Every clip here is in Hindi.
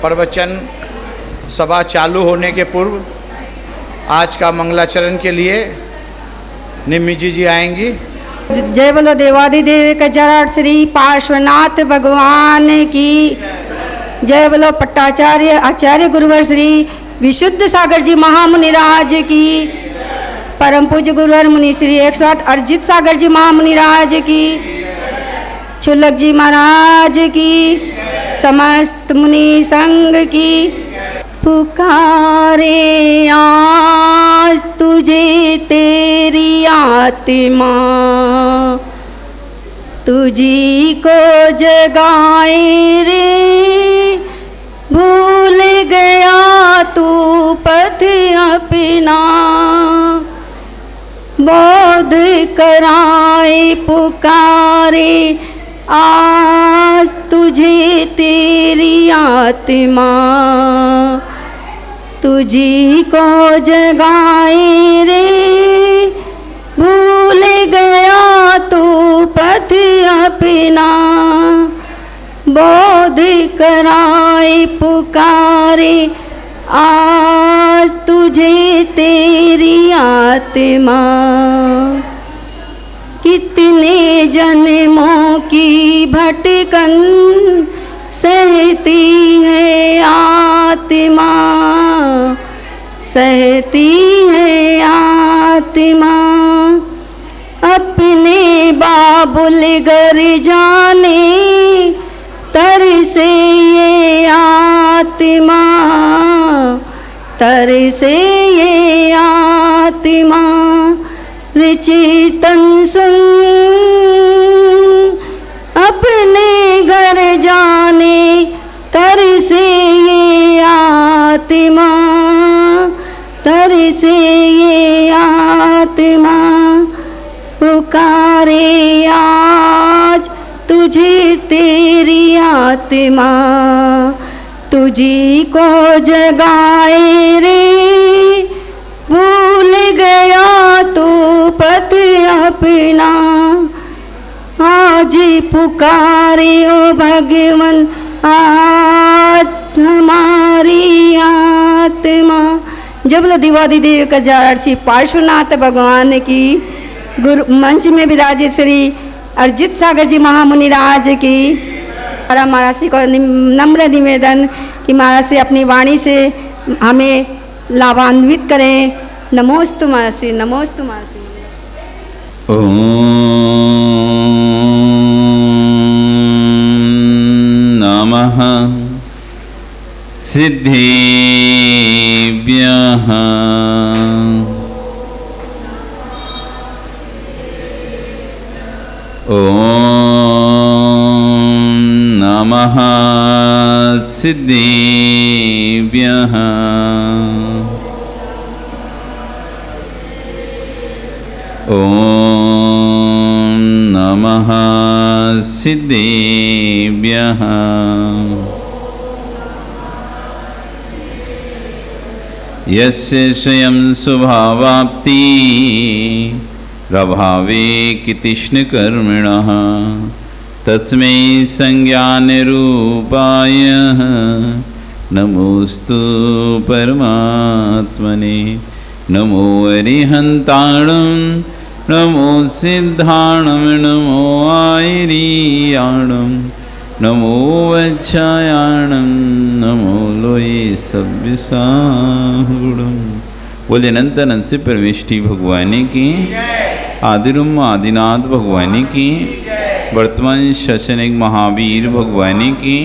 प्रवचन सभा चालू होने के पूर्व आज का मंगलाचरण के लिए निम्मी जी आएंगी। जय बोलो देवादिदेव के जराट श्री पार्श्वनाथ भगवान की जय। बोलो पट्टाचार्य आचार्य गुरुवर श्री विशुद्ध सागर जी महामुनिराज की। परम पूज्य गुरुवर मुनि श्री 108 अर्जित सागर जी महामुनिराज की। छुलक जी महाराज की। समस्त मुनि संघ की। पुकारे आज तुझे तेरी आत्मा, तुझी को जगाए रे। भूल गया तू पथ अपना, बोध कराए पुकारे आज तुझे तेरी आत्मा, तुझी को जगाए रे। भूल गया तू पथ अपना, बोध कराए पुकारे आज तुझे तेरी आत्मा। कितने जन्मों की भटकन सहती है आत्मा, सहती है आत्मा। अपने बाबुल घर जाने तरसे ये आत्मा, तरसे ये आत्मा। चितन सुन अपने घर जाने तरसे ये आत्मा, तरसे ये आत्मा। पुकारे आज तुझे तेरी आत्मा, तुझी को जगाए रे। भूल गया तू पथ अपना, आज पुकारे ओ भगवन आज हमारी आत्मा। जब लो दिवादिदेव का जय श्री पार्श्वनाथ भगवान की। गुरु मंच में विराजित श्री अर्जित सागर जी महामुनिराज की। महाराज जी को नम्र निवेदन कि महाराज से अपनी वाणी से हमें लाभान्वित करें। नमोस्तु महर्षि, नमोस्तु महर्षि। ओम नमः सिद्धेभ्यः। ओम नमः सिद्धेभ्यः। ओम नमः सिद्धेभ्यः। यस्य स्वयं स्वभावाप्ति प्रभावे कितिष्णकर्मिणः तस्मै संज्ञानरूपाय नमोस्तु परमात्मने। नमो अरिहन्ताणं नमो सिद्धाणं नमो आयरीयाणं नमो वच्छायाणं नमो लोये सव्यसाहुणं। बोले अनंत से परमेष्टि भगवानी की। आदिरुम आदिनाथ भगवानी की। वर्तमान शशनिक महावीर भगवानी की।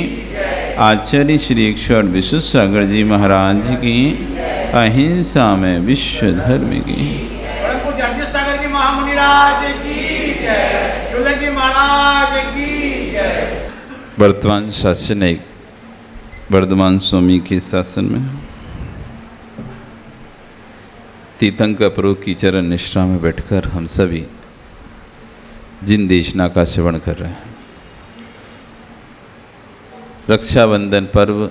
आचार्य श्री 108 विशुद्ध सागर जी महाराज की। अहिंसा में विश्व धर्म की। अर्जित सागर जी महामुनिराज की जय। छुलक जी महाराज की जय। वर्तमान शासनिक वर्धमान स्वामी के शासन में तीर्थंकर प्रभु की चरण निष्ठा में बैठकर हम सभी जिन देशना का श्रवण कर रहे हैं। रक्षाबंधन पर्व,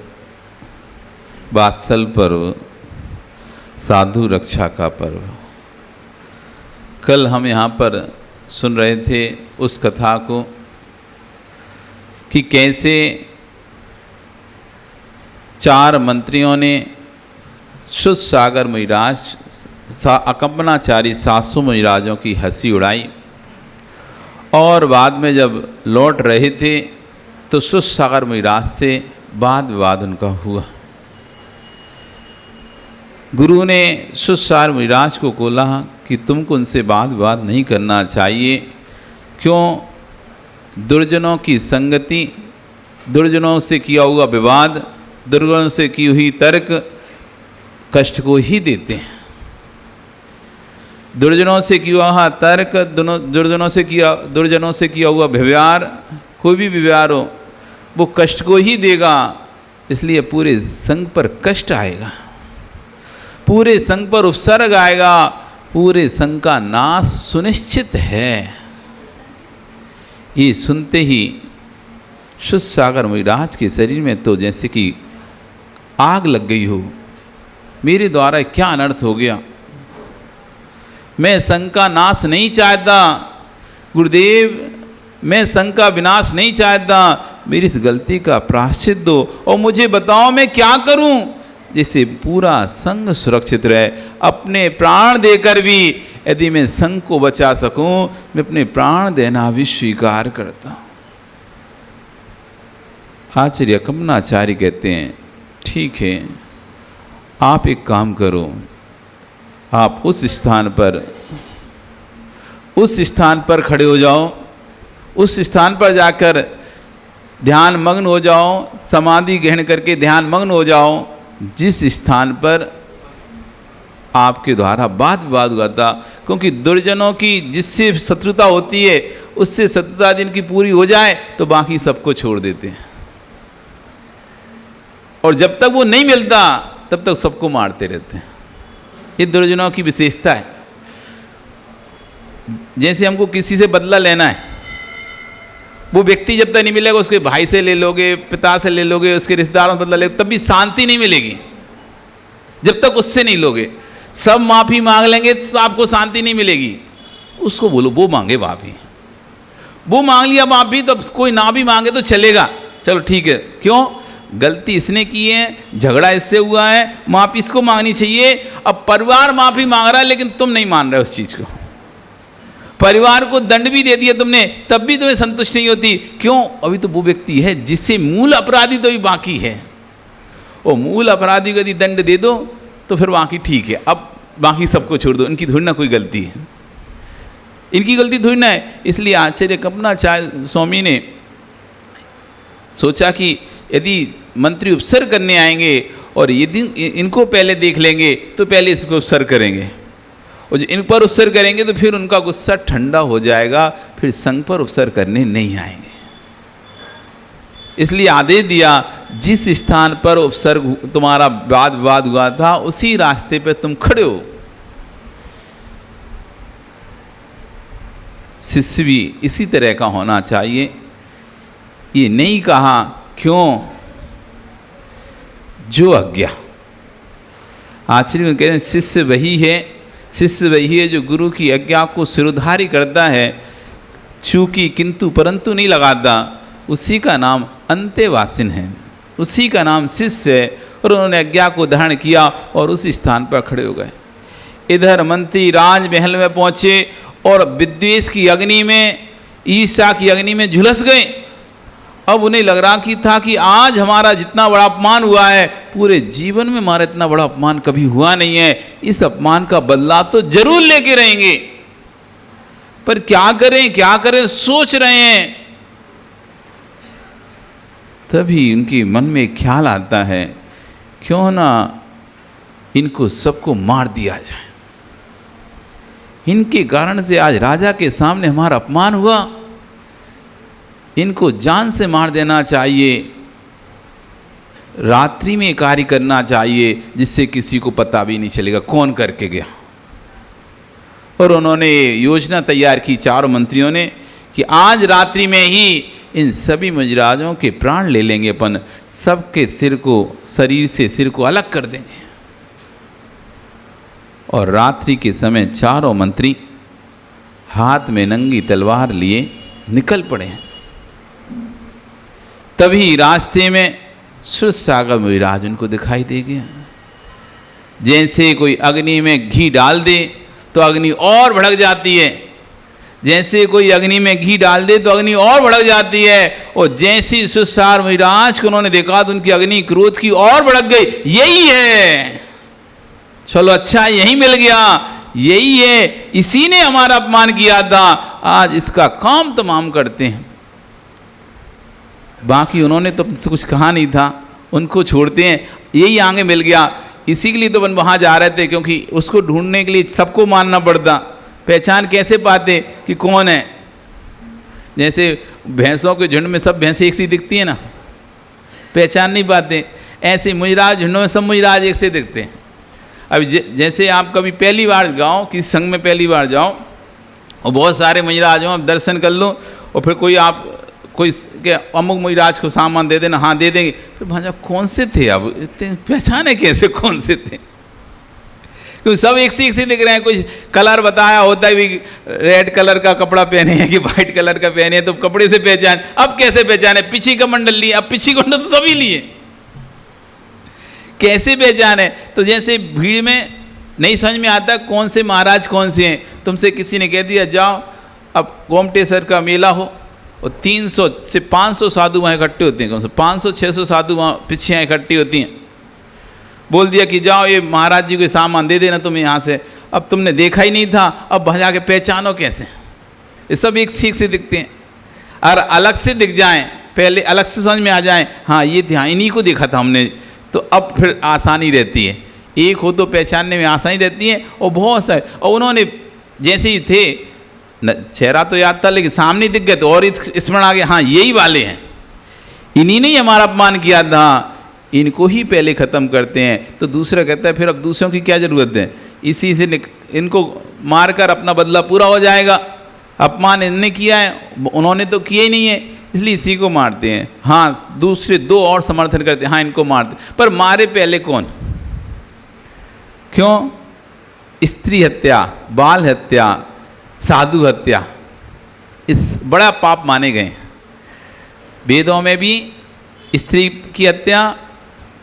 वात्सल पर्व, साधु रक्षा का पर्व। कल हम यहाँ पर सुन रहे थे उस कथा को कि कैसे चार मंत्रियों ने शुद्ध सागर मुनिराज अकम्पनाचारी 700 मुनिराजों की हंसी उड़ाई, और बाद में जब लौट रहे थे तो शुद्ध सागर मुनिराज से वाद विवाद उनका हुआ। गुरु ने शुद्ध सागर मुनिराज को बोला कि तुमको उनसे वाद विवाद नहीं करना चाहिए, क्यों? दुर्जनों की संगति, दुर्जनों से किया हुआ विवाद, दुर्जनों से की हुई तर्क कष्ट को ही देते हैं। दुर्जनों से किया हुआ तर्क, दुर्जनों से किया हुआ व्यवहार, कोई भी व्यवहार हो वो कष्ट को ही देगा। इसलिए पूरे संघ पर कष्ट आएगा, पूरे संघ पर उपसर्ग आएगा, पूरे संघ का नाश सुनिश्चित है। ये सुनते ही शुद्ध सागर मुनिराज के शरीर में तो जैसे कि आग लग गई हो, मेरे द्वारा क्या अनर्थ हो गया। मैं संघ का नाश नहीं चाहता गुरुदेव, मैं संघ का विनाश नहीं चाहता, मेरी इस गलती का प्रायश्चित दो और मुझे बताओ मैं क्या करूं जिससे पूरा संघ सुरक्षित रहे। अपने प्राण देकर भी यदि मैं संघ को बचा सकूं, मैं अपने प्राण देना भी स्वीकार करता हूं। आचार्य अकम्पनाचार्य कहते हैं ठीक है, आप एक काम करो, आप उस स्थान पर खड़े हो जाओ, उस स्थान पर जाकर ध्यान मग्न हो जाओ, समाधि ग्रहण करके ध्यान मग्न हो जाओ जिस स्थान पर आपके द्वारा वाद विवाद हुआ था। क्योंकि दुर्जनों की जिससे शत्रुता होती है उससे शत्रुता दिन की पूरी हो जाए तो बाकी सबको छोड़ देते हैं, और जब तक वो नहीं मिलता तब तक सबको मारते रहते हैं। ये दुर्जनों की विशेषता है। जैसे हमको किसी से बदला लेना है, वो व्यक्ति जब तक नहीं मिलेगा, उसके भाई से ले लोगे, पिता से ले लोगे, उसके रिश्तेदारों से बदला लेगे, तब भी शांति नहीं मिलेगी जब तक उससे नहीं लोगे। सब माफी मांग लेंगे तो आपको शांति नहीं मिलेगी। उसको बोलो वो मांगे माफी, वो मांग लिया माफी, तो कोई ना भी मांगे तो चलेगा, चलो ठीक है। क्यों? गलती इसने की है, झगड़ा इससे हुआ है, माफी इसको मांगनी चाहिए। अब परिवार माफी मांग रहा है लेकिन तुम नहीं मान रहे उस चीज को, परिवार को दंड भी दे दिया तुमने, तब भी तुम्हें संतुष्ट नहीं होती। क्यों? अभी तो वो व्यक्ति है जिससे मूल अपराधी तो भी बाकी है, और मूल अपराधी को यदि दंड दे दो तो फिर बाकी ठीक है, अब बाकी सबको छोड़ दो, इनकी थोड़ी ना कोई गलती है, इनकी गलती थोड़ी ना है। इसलिए आचार्य अकम्पनाचार्य स्वामी ने सोचा कि यदि मंत्री उपसर्ग करने आएंगे और यदि इनको पहले देख लेंगे तो पहले इसको उपसर्ग करेंगे, और जो इन पर उपसर्ग करेंगे तो फिर उनका गुस्सा ठंडा हो जाएगा, फिर संघ पर उपसर्ग करने नहीं आएंगे। इसलिए आदेश दिया जिस स्थान पर उपसर्ग तुम्हारा वाद विवाद हुआ था उसी रास्ते पर तुम खड़े हो। शिष्य भी इसी तरह का होना चाहिए। ये नहीं कहा क्यों जो आज्ञा। आचार्य कहते हैं शिष्य वही है जो गुरु की आज्ञा को सिरोधारी करता है, चूंकि किंतु परंतु नहीं लगाता, उसी का नाम अंत्यवासिन है, उसी का नाम शिष्य है। और उन्होंने आज्ञा को धारण किया और उस स्थान पर खड़े हो गए। इधर मंत्री राजमहल में पहुंचे और विद्वेष की अग्नि में, ईर्ष्या की अग्नि में झुलस गए। अब उन्हें लग रहा कि था कि आज हमारा जितना बड़ा अपमान हुआ है, पूरे जीवन में हमारा इतना बड़ा अपमान कभी हुआ नहीं है, इस अपमान का बदला तो जरूर लेके रहेंगे। पर क्या करें सोच रहे हैं। तभी उनके मन में ख्याल आता है क्यों ना इनको सबको मार दिया जाए, इनके कारण से आज राजा के सामने हमारा अपमान हुआ, इनको जान से मार देना चाहिए, रात्रि में कार्य करना चाहिए जिससे किसी को पता भी नहीं चलेगा कौन करके गया। और उन्होंने योजना तैयार की चारों मंत्रियों ने कि आज रात्रि में ही इन सभी मुजराजों के प्राण ले लेंगे, अपन सबके सिर को, शरीर से सिर को अलग कर देंगे। और रात्रि के समय चारों मंत्री हाथ में नंगी तलवार लिए निकल पड़े हैं। तभी रास्ते में सुरसागर मुनिराज उनको दिखाई दे गया। जैसे कोई अग्नि में घी डाल दे तो अग्नि और भड़क जाती है, जैसे कोई अग्नि में घी डाल दे तो अग्नि और भड़क जाती है। और जैसी सुरसागर मुनिराज को उन्होंने देखा तो उनकी अग्नि क्रोध की और भड़क गई। यही है, चलो अच्छा यही मिल गया, यही है, इसी ने हमारा अपमान किया था, आज इसका काम तमाम करते हैं। बाकी उन्होंने तो कुछ कहा नहीं था, उनको छोड़ते हैं, यही आगे मिल गया। इसी के लिए तो वहाँ जा रहे थे, क्योंकि उसको ढूंढने के लिए सबको मानना पड़ता। पहचान कैसे पाते कि कौन है? जैसे भैंसों के झुंड में सब भैंसें एक सी दिखती है ना, पहचान नहीं पाते। ऐसे मुनिराज झुंडों में सब मुनिराज एक से दिखते हैं। अभी जैसे आप कभी पहली बार जाओ, किसी संघ में पहली बार जाओ और बहुत सारे मुनिराज हों, आप दर्शन कर लो और फिर कोई के अमुक मुनिराज को सामान दे देना, हाँ दे देंगे, फिर भाजा कौन से थे, अब इतने पहचाने कैसे कौन से थे? क्योंकि सब एक से दिख रहे हैं। कुछ कलर बताया होता है भी, रेड कलर का कपड़ा पहने हैं कि वाइट कलर का पहने हैं, तो कपड़े से पहचान। अब कैसे पहचाने? पीछे का मंडल लिए, अब पीछे मंडल तो सभी लिए, कैसे पहचाने? तो जैसे भीड़ में नहीं समझ में आता कौन से महाराज कौन से हैं। तुमसे किसी ने कह दिया जाओ अब गोमटेसर का मेला हो और 300 से 500 साधु वहाँ इकट्ठे होते हैं, कौन से 500-600 साधु वहाँ पीछे इकट्ठी होती हैं। बोल दिया कि जाओ ये महाराज जी को सामान दे देना तुम्हें यहाँ से। अब तुमने देखा ही नहीं था, अब भजा के पहचानो कैसे? ये सब एक सीख से दिखते हैं। और अलग से दिख जाएं, पहले अलग से समझ में आ जाएं, हाँ ये ध्यान इन्हीं को देखा था हमने, तो अब फिर आसानी रहती है। एक हो तो पहचानने में आसानी रहती है। और बहुत सारे, और उन्होंने जैसे ही थे, चेहरा तो याद था लेकिन सामने दिख गए तो और स्मरण आ गया, हाँ यही वाले हैं, इन्हीं ने हमारा अपमान किया था, इनको ही पहले ख़त्म करते हैं। तो दूसरा कहता है फिर अब दूसरों की क्या ज़रूरत है, इसी से इनको मारकर अपना बदला पूरा हो जाएगा। अपमान इनने किया है, उन्होंने तो किया ही नहीं है, इसलिए इसी को मारते हैं। हाँ दूसरे दो और समर्थन करते हैं, हाँ इनको मारते, पर मारे पहले कौन? क्यों? स्त्री हत्या, बाल हत्या, साधु हत्या, इस बड़ा पाप माने गए हैं। वेदों में भी स्त्री की हत्या,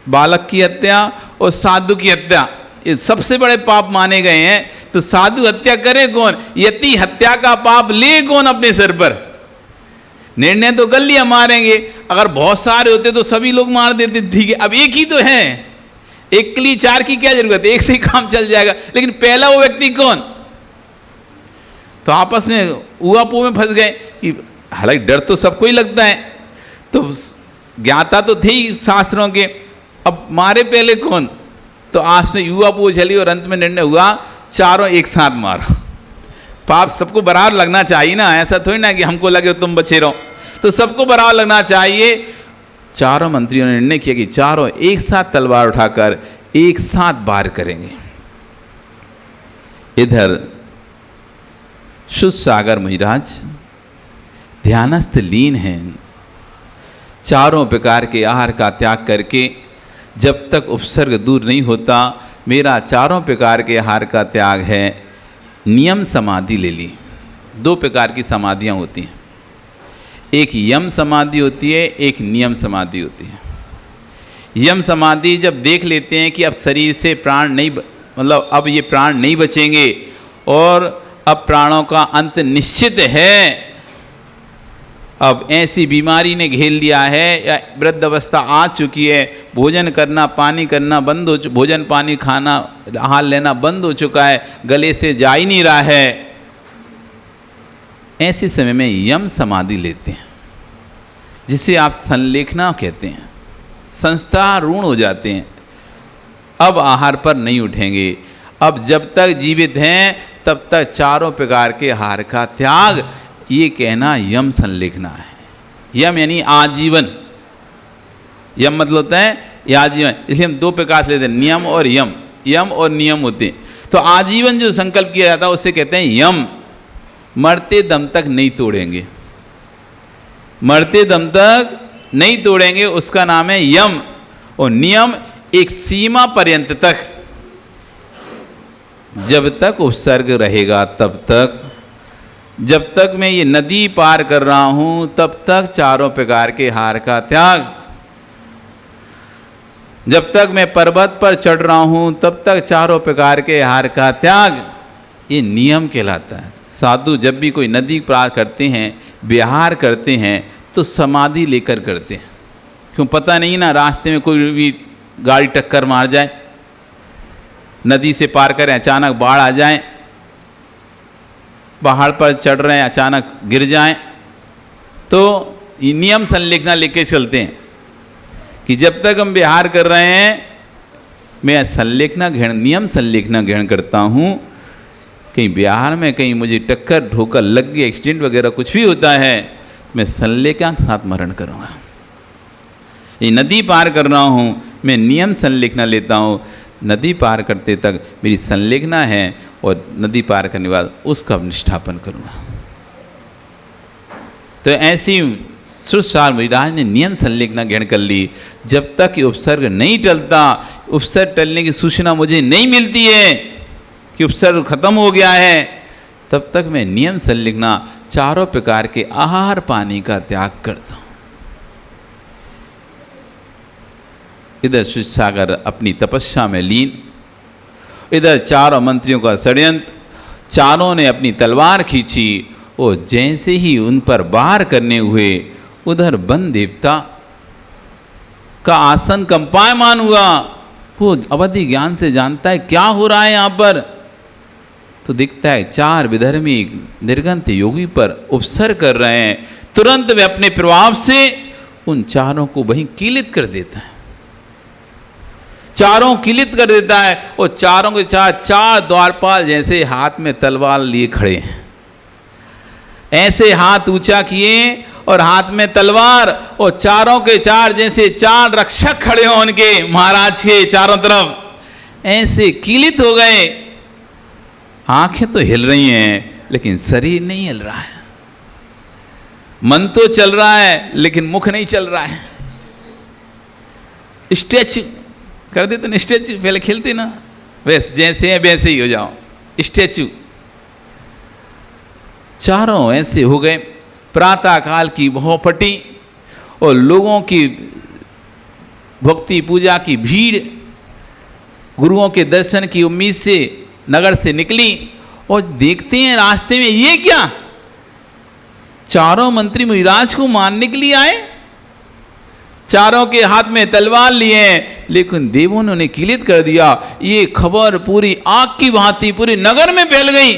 बालक की हत्या और साधु की हत्या, ये सबसे बड़े पाप माने गए हैं। तो साधु हत्या करे कौन? यति हत्या का पाप ले कौन अपने सिर पर? निर्णय तो कर लिया मारेंगे, अगर बहुत सारे होते तो सभी लोग मार देते, ठीक है, अब एक ही तो है, एक के लिए चार की क्या जरूरत है, एक से ही काम चल जाएगा। लेकिन पहला वो व्यक्ति कौन? तो आपस में उआपू में फंस गए कि हालांकि डर तो सबको ही लगता है, तो ज्ञाता तो थे ही शास्त्रों के, अब मारे पहले कौन? तो आज में युवापू चली और अंत में निर्णय हुआ चारों एक साथ मारो। पाप सबको बराबर लगना चाहिए ना, ऐसा थोड़ी ना कि हमको लगे तुम बचे रहो, तो सबको बराबर लगना चाहिए। चारों मंत्रियों ने निर्णय किया कि चारों एक साथ तलवार उठाकर एक साथ वार करेंगे। इधर सुरसागर मुनिराज ध्यानस्थ लीन हैं, चारों प्रकार के आहार का त्याग करके जब तक उपसर्ग दूर नहीं होता, मेरा चारों प्रकार के आहार का त्याग है। नियम समाधि ले ली। दो प्रकार की समाधियाँ होती हैं, एक यम समाधि होती है, एक नियम समाधि होती है। यम समाधि जब देख लेते हैं कि अब शरीर से प्राण नहीं, मतलब अब ये प्राण नहीं बचेंगे और अब प्राणों का अंत निश्चित है, अब ऐसी बीमारी ने घेर लिया है या वृद्ध अवस्था आ चुकी है, भोजन करना पानी करना बंद हो, भोजन पानी खाना आहार लेना बंद हो चुका है, गले से जा ही नहीं रहा है, ऐसे समय में यम समाधि लेते हैं, जिसे आप संलेखना कहते हैं। संस्था ऋण हो जाते हैं, अब आहार पर नहीं उठेंगे, अब जब तक जीवित हैं तब तक चारों प्रकार के आहार का त्याग, ये कहना यम संलेखना है। यम यानी आजीवन, यम मतलब होता है ये आजीवन, इसलिए हम दो प्रकार से लेते हैं, नियम और यम। यम और नियम होते हैं। तो आजीवन जो संकल्प किया जाता है उसे कहते हैं यम। मरते दम तक नहीं तोड़ेंगे, मरते दम तक नहीं तोड़ेंगे, उसका नाम है यम। और नियम एक सीमा पर्यंत तक, जब तक उपसर्ग रहेगा तब तक, जब तक मैं ये नदी पार कर रहा हूँ तब तक चारों प्रकार के आहार का त्याग। जब तक मैं पर्वत पर चढ़ रहा हूँ तब तक चारों प्रकार के आहार का त्याग, ये नियम कहलाता है। साधु जब भी कोई नदी पार करते हैं, विहार करते हैं, तो समाधि लेकर करते हैं। क्यों, पता नहीं ना रास्ते में कोई भी गाड़ी टक्कर मार जाए, नदी से पार करें अचानक बाढ़ आ जाए, पहाड़ पर चढ़ रहे हैं अचानक गिर जाएं, तो ये नियम संलेखना लेके चलते हैं कि जब तक हम विहार कर रहे हैं मैं संलेखना ग्रहण, नियम संलेखना ग्रहण करता हूँ। कहीं विहार में कहीं मुझे टक्कर ठोकर लग गई, एक्सीडेंट वगैरह कुछ भी होता है, मैं संलेखना के साथ मरण करूँगा। ये नदी पार कर रहा हूँ, मैं नियम संलेखना लेता हूँ। नदी पार करते तक मेरी संलेखना है और नदी पार करने के बाद उसका निष्ठापन करूँगा। तो ऐसी श्रुतसार महाराज ने नियम संलेखना ग्रहण कर ली। जब तक ये उपसर्ग नहीं टलता, उपसर्ग टलने की सूचना मुझे नहीं मिलती है कि उपसर्ग खत्म हो गया है, तब तक मैं नियम संलेखना चारों प्रकार के आहार पानी का त्याग करता हूँ। इधर शिवसागर अपनी तपस्या में लीन, इधर चारों मंत्रियों का षड्यंत्र, चारों ने अपनी तलवार खींची और जैसे ही उन पर वार करने हुए, उधर वन देवता का आसन कंपायमान हुआ। वो अवधि ज्ञान से जानता है क्या हो रहा है यहाँ पर, तो दिखता है चार विधर्मी निर्गंत योगी पर उपसर्ग कर रहे हैं। तुरंत वे अपने प्रभाव से उन चारों को वहीं कीलित कर देता है, चारों कीलित कर देता है। और चारों के चार द्वारपाल जैसे हाथ में तलवार लिए खड़े हैं, ऐसे हाथ ऊंचा किए और हाथ में तलवार, और चारों के चार जैसे चार रक्षक खड़े हो उनके महाराज के चारों तरफ, ऐसे कीलित हो गए। आंखें तो हिल रही हैं लेकिन शरीर नहीं हिल रहा है, मन तो चल रहा है लेकिन मुख नहीं चल रहा है। स्टैचू कर देते ना, स्टैचू पहले खेलते ना, वैसे जैसे है वैसे ही हो जाओ, स्टैचू। चारों ऐसे हो गए। प्रातः काल की भौ फटी और लोगों की भक्ति पूजा की भीड़ गुरुओं के दर्शन की उम्मीद से नगर से निकली, और देखते हैं रास्ते में ये क्या, चारों मंत्री मुनिराज को मारने के लिए आए, चारों के हाथ में तलवार लिए, लेकिन देवों ने उन्हें कीलित कर दिया। ये खबर पूरी आग की भांति पूरे नगर में फैल गई,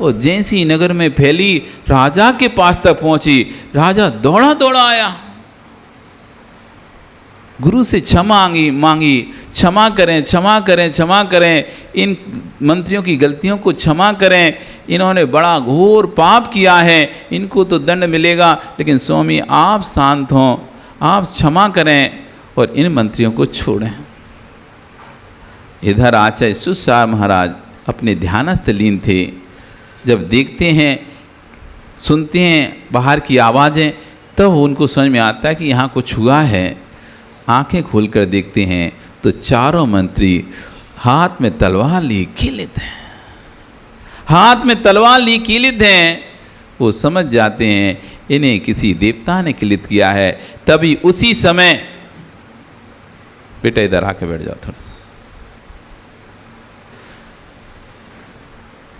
और जैसी नगर में फैली राजा के पास तक पहुंची। राजा दौड़ा दौड़ा आया, गुरु से क्षमा मांगी, क्षमा करें क्षमा करें क्षमा करें, इन मंत्रियों की गलतियों को क्षमा करें, इन्होंने बड़ा घोर पाप किया है, इनको तो दंड मिलेगा, लेकिन स्वामी आप शांत हों, आप क्षमा करें और इन मंत्रियों को छोड़ें। इधर आचार्य सुसार महाराज अपने ध्यानस्थ लीन थे। जब देखते हैं सुनते हैं बाहर की आवाज़ें, तब उनको समझ में आता है कि यहाँ कुछ हुआ है। आंखें खोलकर देखते हैं तो चारों मंत्री हाथ में तलवार लिए कीलित हैं, हाथ में तलवार लिए कीलित हैं। वो समझ जाते हैं इन्हें किसी देवता ने कीलित किया है। तभी उसी समय, बेटा इधर आके बैठ जाओ थोड़ा सा,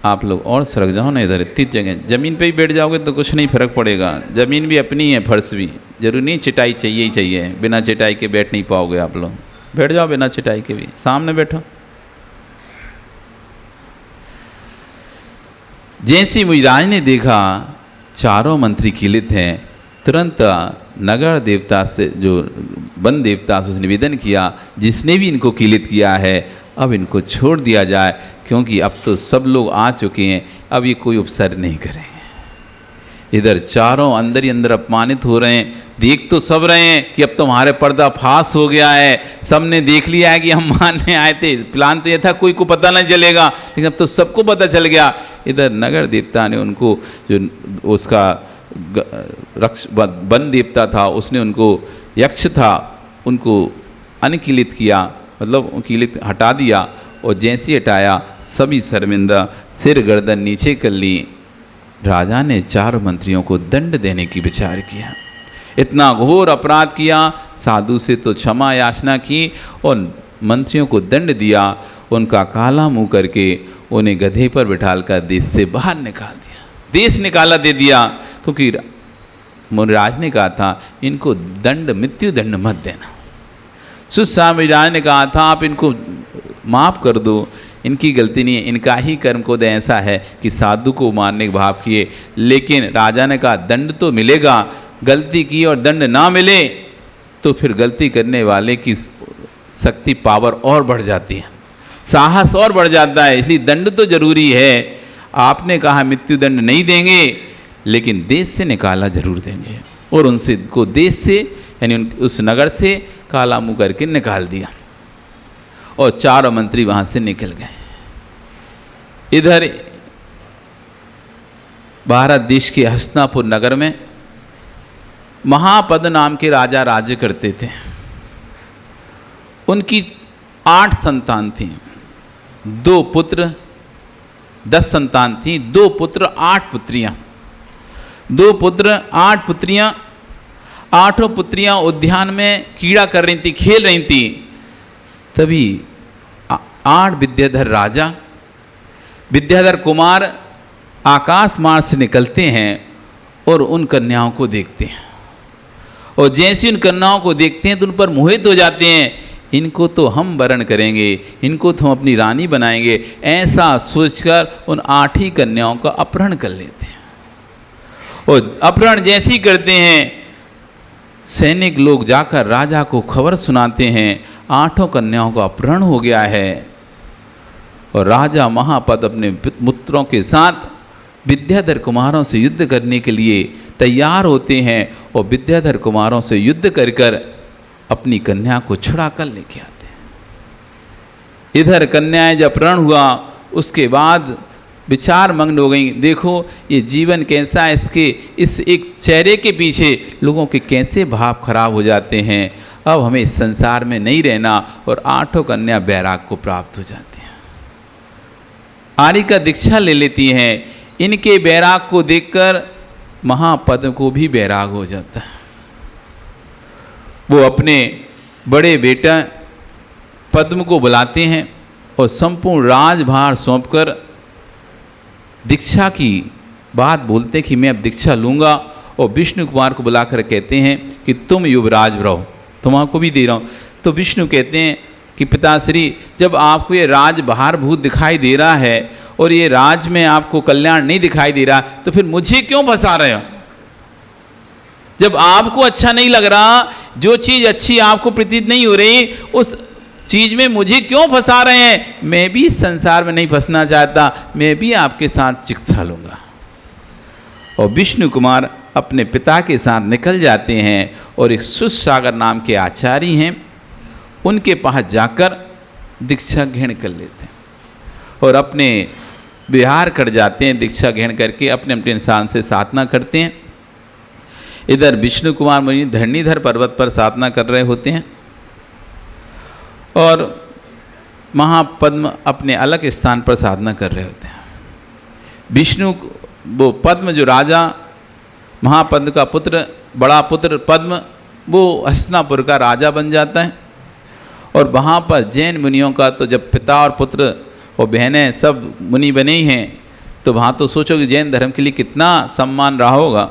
आप लोग और सड़क जाओ ना, इधर इतनी जगह, ज़मीन पे ही बैठ जाओगे तो कुछ नहीं फर्क पड़ेगा, ज़मीन भी अपनी है, फर्श भी, जरूरी नहीं चटाई चाहिए ही चाहिए, बिना चटाई के बैठ नहीं पाओगे आप लोग, बैठ जाओ बिना चटाई के भी, सामने बैठो। जैसे मुनिराज ने देखा चारों मंत्री कीलित हैं, तुरंत नगर देवता से, जो वन देवता से निवेदन किया, जिसने भी इनको कीलित किया है अब इनको छोड़ दिया जाए, क्योंकि अब तो सब लोग आ चुके हैं, अब ये कोई उपसर्ग नहीं करेंगे। इधर चारों अंदर ही अंदर अपमानित हो रहे हैं, देख तो सब रहे हैं कि अब तो हमारे पर्दा फाश हो गया है, सबने देख लिया है कि हम मारने आए थे, प्लान तो ये था कोई को पता नहीं चलेगा, लेकिन अब तो सबको पता चल गया। इधर नगर देवता ने उनको, जो उसका वन देवता था, उसने उनको, यक्ष था, उनको अनकीलित किया, मतलब कीलित हटा दिया, और जैसे हटाया सभी शर्मिंदा सिर गर्दन नीचे कर ली। राजा ने चार मंत्रियों को दंड देने की विचार किया। इतना घोर अपराध किया, साधु से तो क्षमा याचना की और मंत्रियों को दंड दिया, उनका काला मुंह करके उन्हें गधे पर बिठालकर देश से बाहर निकाल दिया, देश निकाला दे दिया। क्योंकि मुनिराज ने कहा था इनको दंड, मृत्यु दंड मत देना। सुस्वामीराज ने कहा था आप इनको माफ़ कर दो, इनकी गलती नहीं है, इनका ही कर्म कोद ऐसा है कि साधु को मारने के भाव किए। लेकिन राजा ने कहा दंड तो मिलेगा, गलती की और दंड ना मिले तो फिर गलती करने वाले की शक्ति, पावर और बढ़ जाती है, साहस और बढ़ जाता है, इसलिए दंड तो जरूरी है। आपने कहा मृत्यु दंड नहीं देंगे, लेकिन देश से निकाला जरूर देंगे। और उनसे को देश से यानी उस नगर से काला मुंह करके निकाल दिया और चारों मंत्री वहाँ से निकल गए। इधर भारत देश के हस्तिनापुर नगर में महापद नाम के राजा राज्य करते थे। उनकी 8 संतान थी, 2 पुत्र, 10 संतान थी, 2 पुत्र 8 पुत्रियां, 2 पुत्र 8 पुत्रियां। 8 पुत्रियां उद्यान में कीड़ा कर रही थी, खेल रही थी। तभी 8 विद्याधर राजा, विद्याधर कुमार आकाश मार्ग से निकलते हैं और उन कन्याओं को देखते हैं। और जैसे उन कन्याओं को देखते हैं तो उन पर मोहित हो जाते हैं, इनको तो हम वरण करेंगे, इनको तो हम अपनी रानी बनाएंगे, ऐसा सोचकर उन 8 ही कन्याओं का अपहरण कर लेते हैं। और अपहरण जैसे ही करते हैं, सैनिक लोग जाकर राजा को खबर सुनाते हैं 8 कन्याओं का अपहरण हो गया है। और राजा महापद अपने पुत्रों के साथ विद्याधर कुमारों से युद्ध करने के लिए तैयार होते हैं और विद्याधर कुमारों से युद्ध कर कर अपनी कन्या को छुड़ा कर लेके आते हैं। इधर कन्याएं जब अपहरण हुआ उसके बाद विचार मग्न हो गई, देखो ये जीवन कैसा है, इसके इस एक चेहरे के पीछे लोगों के कैसे भाव खराब हो जाते हैं। अब हमें इस संसार में नहीं रहना, और 8 कन्या बैराग को प्राप्त हो जाती हैं, आर्य का दीक्षा ले लेती हैं। इनके बैराग को देखकर महापद्म को भी बैराग हो जाता है। वो अपने बड़े बेटा पद्म को बुलाते हैं और संपूर्ण राजभार सौंपकर दीक्षा की बात बोलते हैं कि मैं अब दीक्षा लूँगा। और विष्णु कुमार को बुलाकर कहते हैं कि तुम युवराज रहो, तुम्हारा भी दे रहा हूँ। तो विष्णु कहते हैं कि पिताश्री, जब आपको ये राज बहारभूत दिखाई दे रहा है और ये राज में आपको कल्याण नहीं दिखाई दे रहा, तो फिर मुझे क्यों फंसा रहे हो? जब आपको अच्छा नहीं लग रहा, जो चीज़ अच्छी आपको प्रतीत नहीं हो रही, उस चीज़ में मुझे क्यों फंसा रहे हैं? मैं भी इस संसार में नहीं फंसना चाहता, मैं भी आपके साथ चिकित्सा लूँगा। और विष्णु कुमार अपने पिता के साथ निकल जाते हैं और एक सुसागर नाम के आचार्य हैं, उनके पास जाकर दीक्षा ग्रहण कर लेते हैं और अपने विहार कर जाते हैं। दीक्षा ग्रहण करके अपने अपने इंसान से साधना करते हैं। इधर विष्णु कुमार मुनि धरणीधर पर्वत पर साधना कर रहे होते हैं और महापद्म अपने अलग स्थान पर साधना कर रहे होते हैं। विष्णु वो पद्म जो राजा महापद्म का पुत्र, बड़ा पुत्र पद्म, वो हस्तिनापुर का राजा बन जाता है। और वहाँ पर जैन मुनियों का तो जब पिता और पुत्र और बहनें सब मुनि बने ही हैं, तो वहाँ तो सोचो कि जैन धर्म के लिए कितना सम्मान रहा होगा।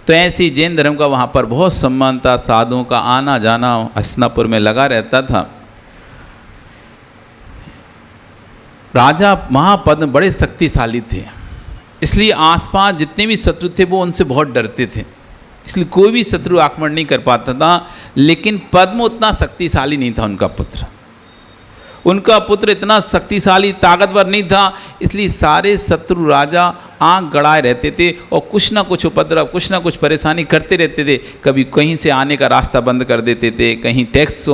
तो ऐसे ही जैन धर्म का वहाँ पर बहुत सम्मान था, साधुओं का आना जाना हस्तिनापुर में लगा रहता था। राजा महापद्म बड़े शक्तिशाली थे, इसलिए आसपास जितने भी शत्रु थे वो उनसे बहुत डरते थे, इसलिए कोई भी शत्रु आक्रमण नहीं कर पाता था। लेकिन पद्म उतना शक्तिशाली नहीं था, उनका पुत्र इतना शक्तिशाली ताकतवर नहीं था, इसलिए सारे शत्रु राजा आंख गड़ाए रहते थे और कुछ ना कुछ उपद्रव, कुछ ना कुछ परेशानी करते रहते थे। कभी कहीं से आने का रास्ता बंद कर देते थे, कहीं टैक्स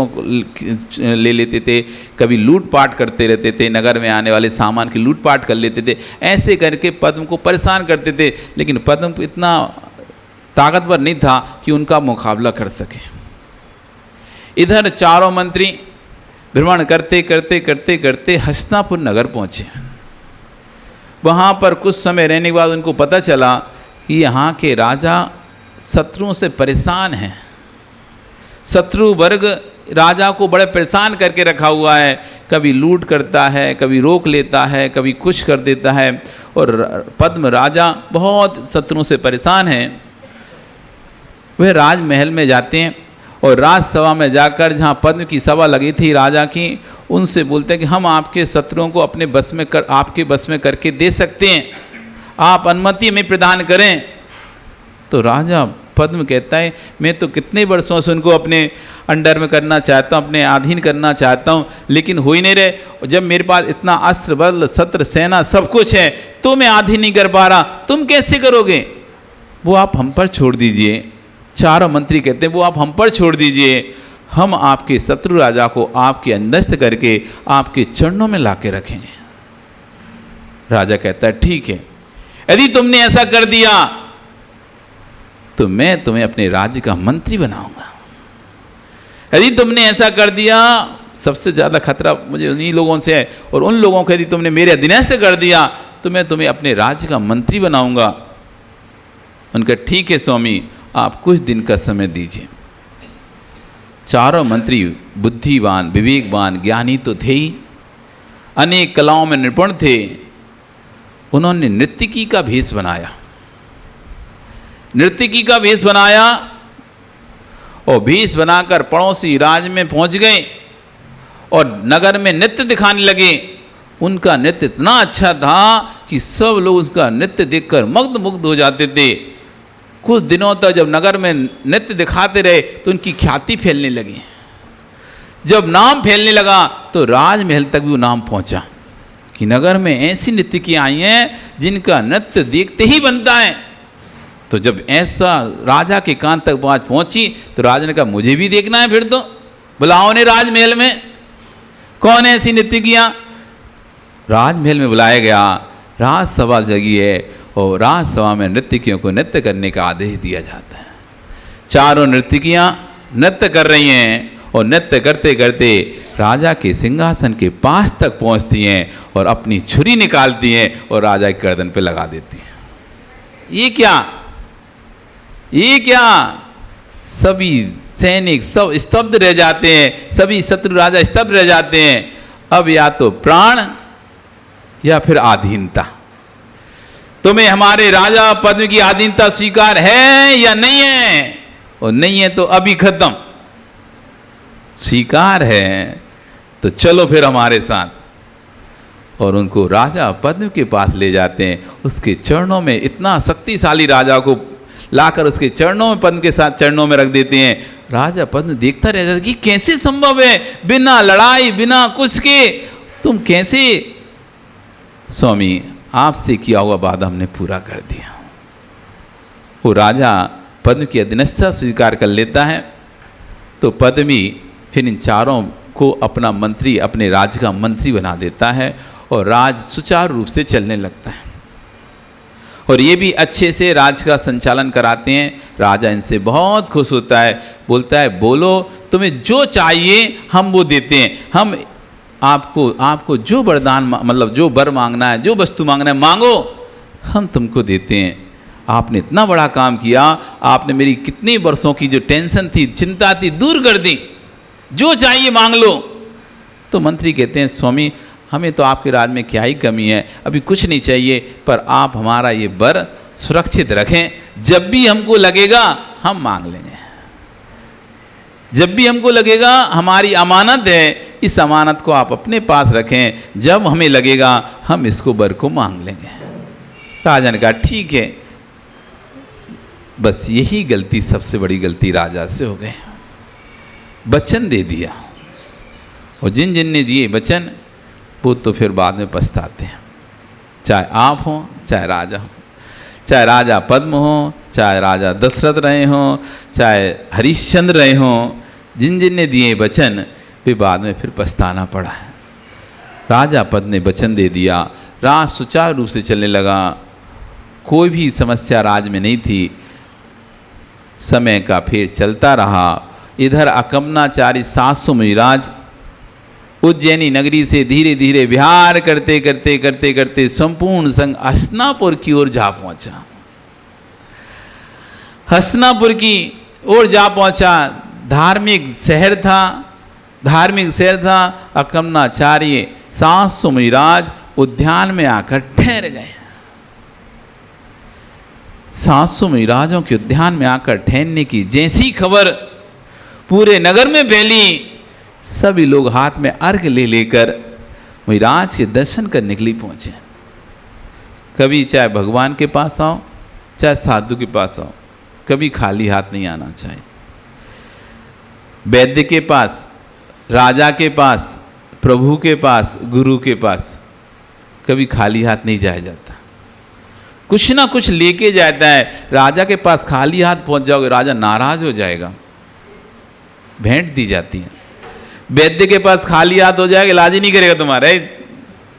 ले लेते थे, कभी लूटपाट करते रहते थे, नगर में आने वाले सामान की लूटपाट कर लेते थे। ऐसे करके पद्म को परेशान करते थे, लेकिन पद्म इतना ताकतवर नहीं था कि उनका मुकाबला कर सके। इधर चारों मंत्री भ्रमण करते करते करते करते हस्तिनापुर नगर पहुँचे। वहाँ पर कुछ समय रहने के बाद उनको पता चला कि यहाँ के राजा शत्रुओं से परेशान हैं। शत्रु वर्ग राजा को बड़े परेशान करके रखा हुआ है, कभी लूट करता है, कभी रोक लेता है, कभी कुछ कर देता है। और पद्म राजा बहुत शत्रुओं से परेशान हैं। वह राजमहल में जाते हैं और राजसभा में जाकर, जहाँ पद्म की सभा लगी थी राजा की, उनसे बोलते हैं कि हम आपके शत्रुओं को अपने बस में आपके बस में करके दे सकते हैं, आप अनुमति हमें प्रदान करें। तो राजा पद्म कहता है मैं तो कितने वर्षों से उनको अपने अंडर में करना चाहता हूँ, अपने अधीन करना चाहता हूँ, लेकिन हो ही नहीं रहे। जब मेरे पास इतना अस्त्र बल शस्त्र सेना सब कुछ है तो मैं अधीन नहीं कर पा रहा, तुम कैसे करोगे? वो आप हम पर छोड़ दीजिए। चारों मंत्री कहते हैं वो आप हम पर छोड़ दीजिए, हम आपके शत्रु राजा को आपके अंदस्त करके आपके चरणों में ला के रखेंगे। राजा कहता है ठीक है, यदि तुमने ऐसा कर दिया तो मैं तुम्हें अपने राज्य का मंत्री बनाऊंगा। यदि तुमने ऐसा कर दिया, सबसे ज़्यादा खतरा मुझे उन्हीं लोगों से है, और उन लोगों को यदि तुमने मेरे अधीनस्थ कर दिया तो मैं तुम्हें अपने राज्य का मंत्री बनाऊंगा। उनका ठीक है स्वामी, आप कुछ दिन का समय दीजिए। चारों मंत्री बुद्धिवान, विवेकवान, ज्ञानी तो थे ही, अनेक कलाओं में निपुण थे। उन्होंने नर्तकी का भेष बनाया, नर्तकी का भेष बनाया और भेष बनाकर पड़ोसी राज्य में पहुंच गए और नगर में नृत्य दिखाने लगे। उनका नृत्य इतना अच्छा था कि सब लोग उसका नृत्य देखकर मुग्ध हो जाते थे। कुछ दिनों तक जब नगर में नृत्य दिखाते रहे तो उनकी ख्याति फैलने लगी। जब नाम फैलने लगा तो राजमहल तक भी वो नाम पहुंचा कि नगर में ऐसी नर्तकियां आई हैं जिनका नृत्य देखते ही बनता है। तो जब ऐसा राजा के कान तक बात पहुंची तो राजा ने कहा मुझे भी देखना है, फिर तो बुलाओ ने राजमहल में, कौन है ऐसी नर्तकियां? राजमहल में बुलाया गया, राजसभा जगी है और राजसभा में नर्तकियों को नृत्य करने का आदेश दिया जाता है। चारों नर्तकियां नृत्य कर रही हैं और नृत्य करते करते राजा के सिंहासन के पास तक पहुंचती हैं और अपनी छुरी निकालती हैं और राजा के गर्दन पे लगा देती हैं। ये क्या? सभी सैनिक सब स्तब्ध रह जाते हैं, सभी शत्रु राजा स्तब्ध रह जाते हैं। अब या तो प्राण या फिर आधीनता। तुम्हें हमारे राजा पद्म की आधीनता स्वीकार है या नहीं है? और नहीं है तो अभी खत्म। स्वीकार है तो चलो फिर हमारे साथ। और उनको राजा पद्म के पास ले जाते हैं। उसके चरणों में, इतना शक्तिशाली राजा को लाकर उसके चरणों में, पद्म के साथ चरणों में रख देते हैं। राजा पद्म देखता रह जाता कि कैसे संभव है, बिना लड़ाई बिना कुछ के तुम कैसे? स्वामी आपसे किया हुआ वादा हमने पूरा कर दिया। वो राजा पद्म की अधीनस्थता स्वीकार कर लेता है। तो पद्मी फिर इन चारों को अपना मंत्री, अपने राज्य का मंत्री बना देता है और राज सुचारू रूप से चलने लगता है। और ये भी अच्छे से राज्य का संचालन कराते हैं। राजा इनसे बहुत खुश होता है, बोलता है बोलो तुम्हें जो चाहिए हम वो देते हैं। हम आपको जो वरदान, मतलब जो वर मांगना है, जो वस्तु मांगना है मांगो, हम तुमको देते हैं। आपने इतना बड़ा काम किया, आपने मेरी कितने वर्षों की जो टेंशन थी, चिंता थी, दूर कर दी, जो चाहिए मांग लो। तो मंत्री कहते हैं स्वामी हमें तो आपके राज्य में क्या ही कमी है, अभी कुछ नहीं चाहिए, पर आप हमारा ये वर सुरक्षित रखें, जब भी हमको लगेगा हम मांग लेंगे। जब भी हमको लगेगा हमारी अमानत है, इस अमानत को आप अपने पास रखें, जब हमें लगेगा हम इसको वर को मांग लेंगे। राजा ने कहा ठीक है। बस यही गलती, सबसे बड़ी गलती राजा से हो गई। वचन दे दिया और जिन जिन ने दिए वचन वो तो फिर बाद में पछताते हैं। चाहे आप हों, चाहे राजा हो, चाहे राजा पद्म हो, चाहे राजा दशरथ रहे हों, चाहे हरिश्चंद्र रहे हों, जिन जिन ने दिए वचन वे बाद में फिर पछताना पड़ा है। राजा पद्म ने वचन दे दिया, राज सुचारू रूप से चलने लगा, कोई भी समस्या राज में नहीं थी। समय का फेर चलता रहा। इधर अकमनाचारी 700 मुनिराज उज्जैनी नगरी से धीरे धीरे विहार करते करते करते करते संपूर्ण संघ हस्तिनापुर की ओर जा पहुंचा। हस्तिनापुर की ओर जा पहुंचा। धार्मिक शहर था। अकमनाचार्य सास मुनिराज उद्यान में आकर ठहर गए। सासु मुनिराजों के उद्यान में आकर ठहरने की जैसी खबर पूरे नगर में फैली, सभी लोग हाथ में अर्घ ले लेकर मुनिराज के दर्शन करने के लिए पहुंचे। कभी चाहे भगवान के पास आओ, चाहे साधु के पास आओ, कभी खाली हाथ नहीं आना चाहिए। वैद्य के पास, राजा के पास, प्रभु के पास, गुरु के पास कभी खाली हाथ नहीं जाया जाता, कुछ ना कुछ लेके जाता है। राजा के पास खाली हाथ पहुंच जाओगे, राजा नाराज हो जाएगा, भेंट दी जाती है। वैद्य के पास खाली हाथ हो जाएगा, इलाज ही नहीं करेगा तुम्हारा,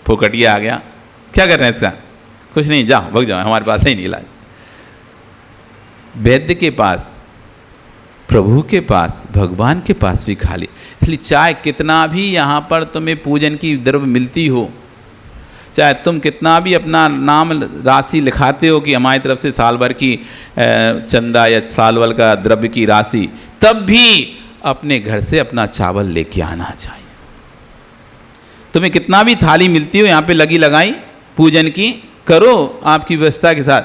फोकटिया आ गया, क्या कर रहे हैं इसका, कुछ नहीं, जाओ भग जाओ, हमारे पास है ही नहीं इलाज। वैद्य के पास, प्रभु के पास, भगवान के पास भी खाली। इसलिए चाहे कितना भी यहाँ पर तुम्हें पूजन की द्रव्य मिलती हो, चाहे तुम कितना भी अपना नाम राशि लिखाते हो कि हमारी तरफ से साल भर की चंदा या साल भर का द्रव्य की राशि, तब भी अपने घर से अपना चावल लेके आना चाहिए। तुम्हें कितना भी थाली मिलती हो यहाँ पे लगी लगाई पूजन की, करो आपकी व्यवस्था के साथ,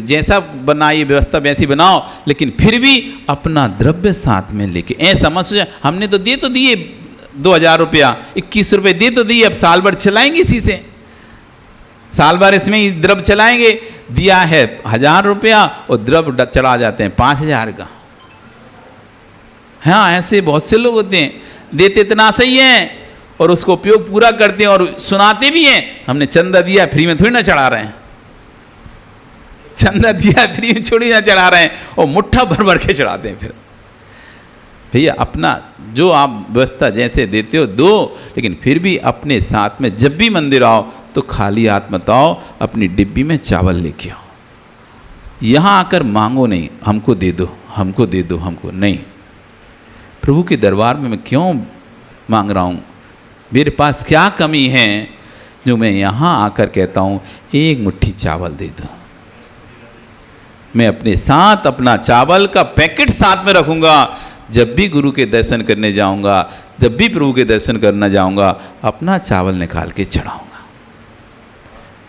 जैसा बनाइए व्यवस्था वैसी बनाओ, लेकिन फिर भी अपना द्रव्य साथ में लेके। ऐसा मत सोचो हमने तो दिए 2000 रुपया, 21 रुपये दे तो दिए, अब साल भर चलाएंगे इसी से, साल भर इसमें ही द्रव्य चलाएंगे। दिया है 1000 रुपया और द्रव्य चला जाते हैं 5000 का। हाँ, ऐसे बहुत से लोग होते हैं, देते इतना सही है और उसको उपयोग पूरा करते हैं और सुनाते भी हैं हमने चंदा दिया, फ्री में थोड़ी ना चढ़ा रहे हैं, चंदा दिया फ्री में छोड़ी ना चढ़ा रहे हैं, और मुट्ठा भर भर के चढ़ाते हैं। फिर भैया अपना जो आप व्यवस्था जैसे देते हो दो, लेकिन फिर भी अपने साथ में जब भी मंदिर आओ तो खाली हाथ मत आओ, अपनी डिब्बी में चावल लेके आओ। यहाँ आकर मांगो नहीं, हमको दे दो, हमको दे दो, हमको नहीं। प्रभु के दरबार में मैं क्यों मांग रहा हूँ, मेरे पास क्या कमी है जो मैं यहाँ आकर कहता हूँ एक मुट्ठी चावल दे दो। मैं अपने साथ अपना चावल का पैकेट साथ में रखूँगा, जब भी गुरु के दर्शन करने जाऊँगा, जब भी प्रभु के दर्शन करना जाऊँगा, अपना चावल निकाल के चढ़ाऊँगा।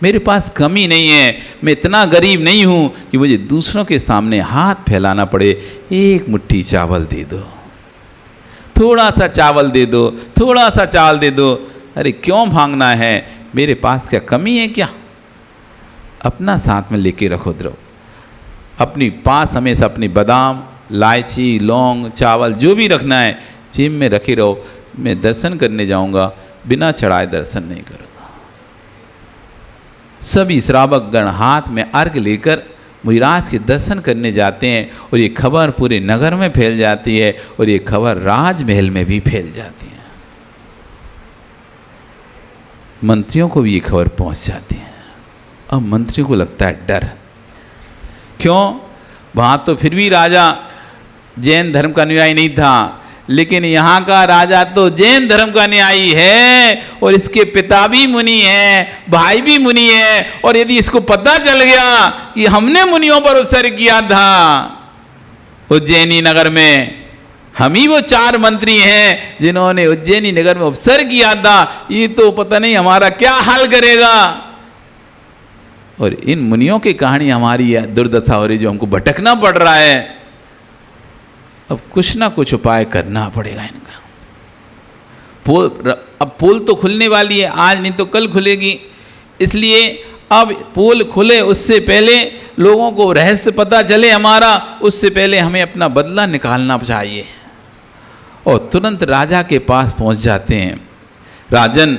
मेरे पास कमी नहीं है, मैं इतना गरीब नहीं हूँ कि मुझे दूसरों के सामने हाथ फैलाना पड़े। एक मुट्ठी चावल दे दो, थोड़ा सा चावल दे दो, थोड़ा सा चावल दे दो। अरे क्यों भागना है, मेरे पास क्या कमी है क्या? अपना साथ में लेके रखो द्रव, अपनी पास हमेशा अपनी बादाम, इलायची, लौंग, चावल जो भी रखना है जेब में रखे रहो। मैं दर्शन करने जाऊंगा, बिना चढ़ाए दर्शन नहीं करूँगा। सभी श्रावक गण हाथ में अर्घ लेकर मुनिराज के दर्शन करने जाते हैं और ये खबर पूरे नगर में फैल जाती है और ये खबर राजमहल में भी फैल जाती है। मंत्रियों को भी ये खबर पहुंच जाती है। अब मंत्रियों को लगता है डर, क्यों? वहाँ तो फिर भी राजा जैन धर्म का अनुयायी नहीं था, लेकिन यहाँ का राजा तो जैन धर्म का अनुयायी है और इसके पिता भी मुनि हैं, भाई भी मुनि है, और यदि इसको पता चल गया कि हमने मुनियों पर उपसर्ग किया था उज्जैनी नगर में, हम ही वो 4 मंत्री हैं जिन्होंने उज्जैनी नगर में उपसर्ग किया था, ये तो पता नहीं हमारा क्या हाल करेगा। और इन मुनियों की कहानी हमारी दुर्दशा हो रही, जो हमको भटकना पड़ रहा है। अब कुछ ना कुछ उपाय करना पड़ेगा इनका। अब पोल तो खुलने वाली है, आज नहीं तो कल खुलेगी, इसलिए अब पोल खुले उससे पहले, लोगों को रहस्य पता चले हमारा, उससे पहले हमें अपना बदला निकालना चाहिए। और तुरंत राजा के पास पहुंच जाते हैं। राजन,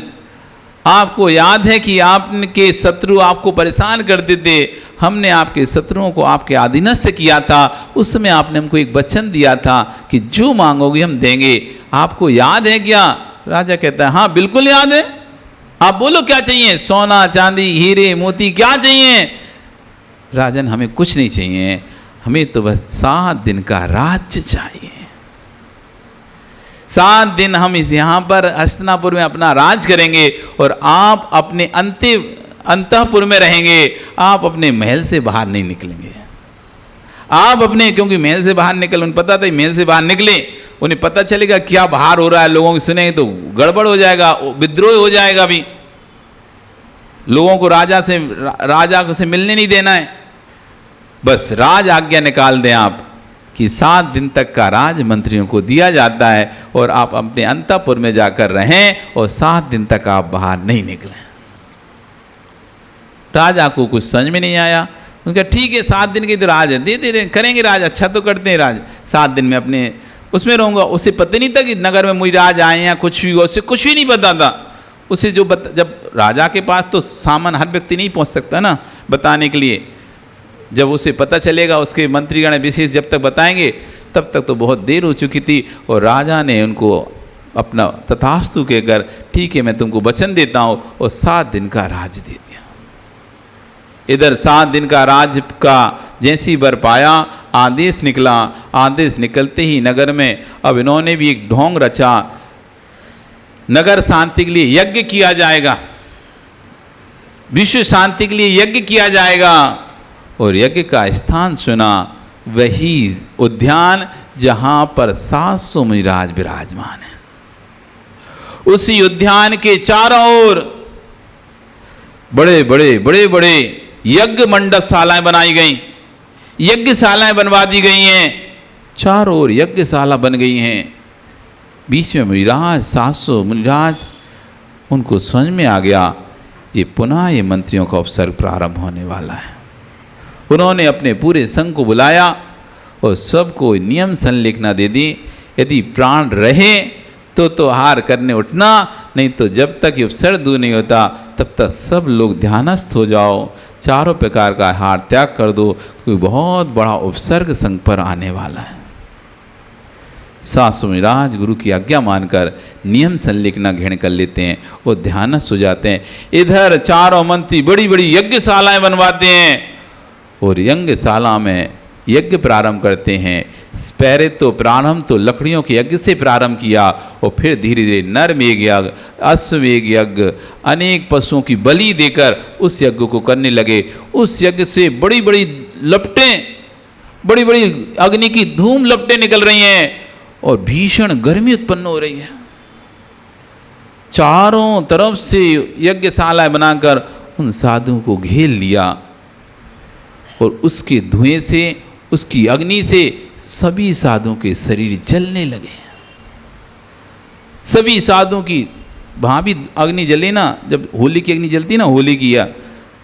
आपको याद है कि आपके शत्रु आपको परेशान करते थे, हमने आपके शत्रुओं को आपके अधीनस्थ किया था, उस समय आपने हमको एक वचन दिया था कि जो मांगोगे हम देंगे, आपको याद है क्या? राजा कहता है हाँ बिल्कुल याद है, आप बोलो क्या चाहिए? सोना, चांदी, हीरे, मोती क्या चाहिए? राजन, हमें कुछ नहीं चाहिए, हमें तो बस 7 दिन का राज्य चाहिए। 7 दिन हम इस यहाँ पर हस्तिनापुर में अपना राज करेंगे और आप अपने अंतःपुर में रहेंगे, आप अपने महल से बाहर नहीं निकलेंगे। आप अपने, क्योंकि महल से बाहर निकल, उन्हें पता था महल से बाहर निकले, उन्हें पता चलेगा क्या बाहर हो रहा है, लोगों की सुनेंगे तो गड़बड़ हो जाएगा, विद्रोह हो जाएगा भी, लोगों को राजा से मिलने नहीं देना है। बस राज आज्ञा निकाल दें आप कि 7 दिन तक का राज मंत्रियों को दिया जाता है और आप अपने अंतःपुर में जाकर रहें और 7 दिन तक आप बाहर नहीं निकलें। राजा को कुछ समझ में नहीं आया, उनका ठीक है 7 दिन की तो राज है, दे करेंगे राज, अच्छा तो करते हैं राज, 7 दिन में अपने उसमें रहूँगा। उसे पता नहीं था कि नगर में मुझे राज आए या कुछ भी, उसे कुछ भी नहीं पता था। उसे जब राजा के पास तो सामान हर व्यक्ति नहीं पहुँच सकता ना बताने के लिए, जब उसे पता चलेगा, उसके मंत्रीगण विशेष जब तक बताएंगे तब तक तो बहुत देर हो चुकी थी। और राजा ने उनको अपना तथास्तु कहकर ठीक है मैं तुमको वचन देता हूँ और 7 दिन का राज दे दिया। इधर 7 दिन का राज का जैसी बर पाया आदेश निकला, आदेश निकलते ही नगर में अब इन्होंने भी एक ढोंग रचा, नगर शांति के लिए यज्ञ किया जाएगा, विश्व शांति के लिए यज्ञ किया जाएगा। और यज्ञ का स्थान चुना वही उद्यान जहां पर 700 मुनिराज विराजमान है। उसी उद्यान के चारों ओर बड़े बड़े यज्ञ मंडपशालाएं बनाई गई, यज्ञशालाएं बनवा दी गई हैं, चारों ओर यज्ञशाला बन गई हैं। बीच में मुनिराज 700 मुनिराज, उनको समझ में आ गया ये पुनः ये मंत्रियों का अवसर प्रारंभ होने वाला है। उन्होंने अपने पूरे संघ को बुलाया और सबको नियम संलेखना दे दी, यदि प्राण रहे तो हार करने उठना, नहीं तो जब तक ये उपसर्ग दूर नहीं होता तब तक सब लोग ध्यानस्थ हो जाओ, चारों प्रकार का हार त्याग कर दो, कोई बहुत बड़ा उपसर्ग संघ पर आने वाला है। 700 मुनिराज गुरु की आज्ञा मानकर नियम संलेखना ग्रहण कर लेते हैं और ध्यानस्थ हो जाते हैं। इधर चारों मंत्री बड़ी बड़ी यज्ञशालाएं बनवाते हैं और यज्ञशाला में यज्ञ प्रारंभ करते हैं। पहले तो प्रारंभ तो लकड़ियों के यज्ञ से प्रारंभ किया और फिर धीरे धीरे नरमेघ यज्ञ, अश्वमेघ यज्ञ, अनेक पशुओं की बलि देकर उस यज्ञ को करने लगे। उस यज्ञ से बड़ी बड़ी लपटें, बड़ी बड़ी अग्नि की धूम लपटें निकल रही हैं और भीषण गर्मी उत्पन्न हो रही है। चारों तरफ से यज्ञशाला बनाकर उन साधुओं को घेर लिया और उसके धुएं से, उसकी अग्नि से सभी साधुओं के शरीर जलने लगे। सभी साधुओं की, वहाँ भी अग्नि जले ना, जब होली की अग्नि जलती ना, होली की, या